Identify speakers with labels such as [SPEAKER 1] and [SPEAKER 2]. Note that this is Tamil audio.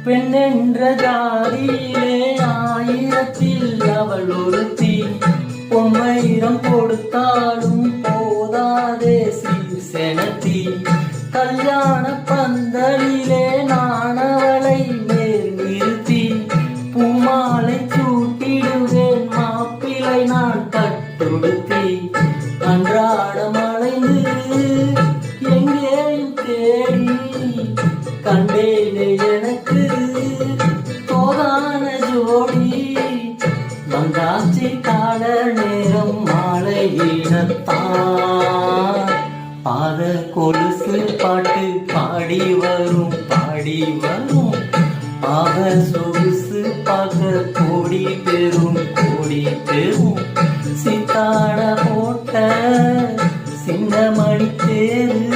[SPEAKER 1] பெண்ணென்ற ஜாதியிலே ஆயிரத்தில் அவள் ஒருத்தி. பொம்மையிரம் கொடுத்தாலும் போதாதே சீர்செனத்தி. கல்யாண பந்தலிலே நான் அவளை நேர் நிறுத்தி. பூமாலை சூட்டிடுவேன் மாப்பிளை நான் கட்டுடுத்தி. அன்றாடம் அலைந்து எங்கேயும் தேடி கண்டேனே எனக்கு தோதான ஜோடி. வந்தாச்சி கால நேரம் மாலையிடத்தான் பாத கொலுசு பாட்டு பாடி வரும் பாடி வரும். பாத சொகுசு பார்க்க கோடி பெரும் கோடி பெரும். சித்தாட போட்ட சின்னமணி தேரு